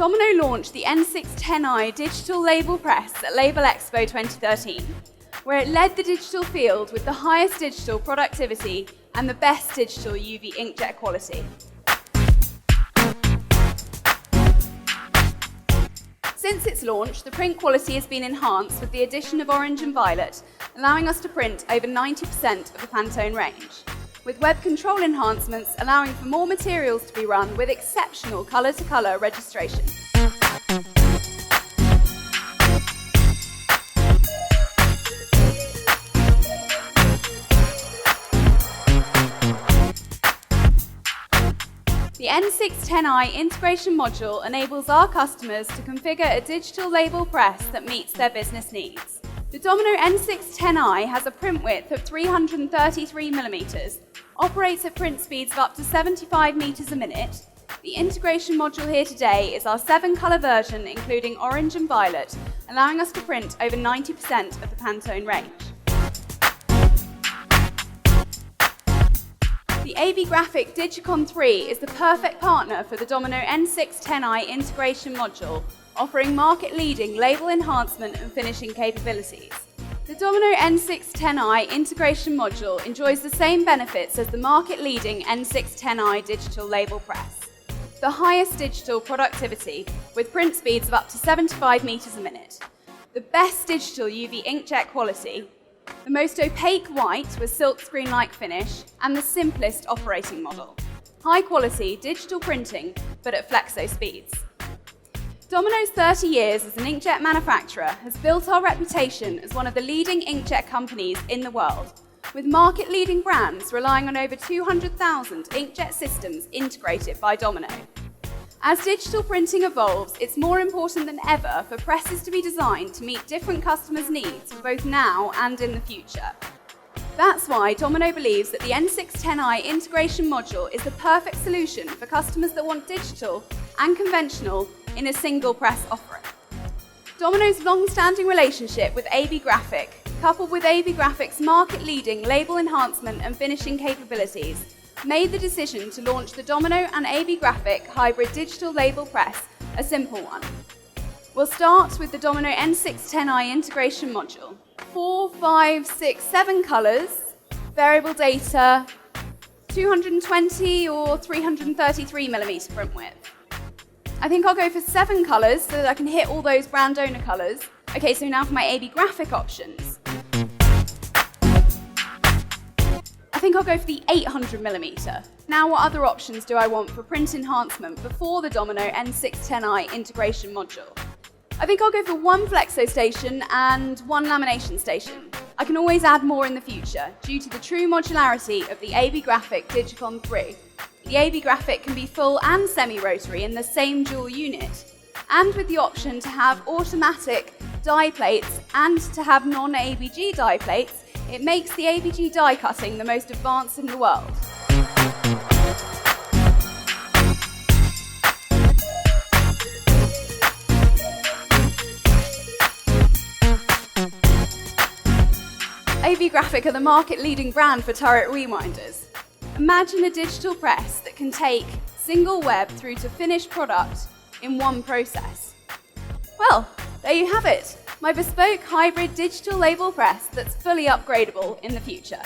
Domino launched the N610i digital label press at Label Expo 2013, where it led the digital field with the highest digital productivity and the best digital UV inkjet quality. Since its launch, the print quality has been enhanced with the addition of orange and violet, allowing us to print over 90% of the Pantone range, with web control enhancements allowing for more materials to be run with exceptional colour-to-colour registration. The N610i integration module enables our customers to configure a digital label press that meets their business needs. The Domino N610i has a print width of 333mm, operates at print speeds of up to 75 meters a minute. The integration module here today is our 7-colour version, including orange and violet, allowing us to print over 90% of the Pantone range. The AB Graphic Digicon 3 is the perfect partner for the Domino N610i integration module, offering market-leading label enhancement and finishing capabilities. The Domino N610i integration module enjoys the same benefits as the market-leading N610i digital label press. The highest digital productivity, with print speeds of up to 75 meters a minute. The best digital UV inkjet quality, the most opaque white with silkscreen-like finish, and the simplest operating model. High-quality digital printing, but at flexo speeds. Domino's 30 years as an inkjet manufacturer has built our reputation as one of the leading inkjet companies in the world, with market-leading brands relying on over 200,000 inkjet systems integrated by Domino. As digital printing evolves, it's more important than ever for presses to be designed to meet different customers' needs for both now and in the future. That's why Domino believes that the N610i integration module is the perfect solution for customers that want digital and conventional in a single press offering. Domino's long-standing relationship with AB Graphic, coupled with AB Graphic's market-leading label enhancement and finishing capabilities, made the decision to launch the Domino and AB Graphic hybrid digital label press a simple one. We'll start with the Domino N610i integration module. 4, 5, 6, 7 colours, variable data, 220 or 333mm print width. I think I'll go for 7 colours so that I can hit all those brand owner colours. Okay, so now for my AB Graphic options. I think I'll go for the 800mm. Now what other options do I want for print enhancement before the Domino N610i integration module? I think I'll go for 1 flexo station and 1 lamination station. I can always add more in the future due to the true modularity of the AB Graphic Digicon 3. The AB Graphic can be full and semi-rotary in the same dual unit, and with the option to have automatic die plates and to have non-ABG die plates, it makes the ABG die cutting the most advanced in the world. AB Graphic are the market-leading brand for turret rewinders. Imagine a digital press that can take single web through to finished product in one process. Well, there you have it, my bespoke hybrid digital label press that's fully upgradable in the future.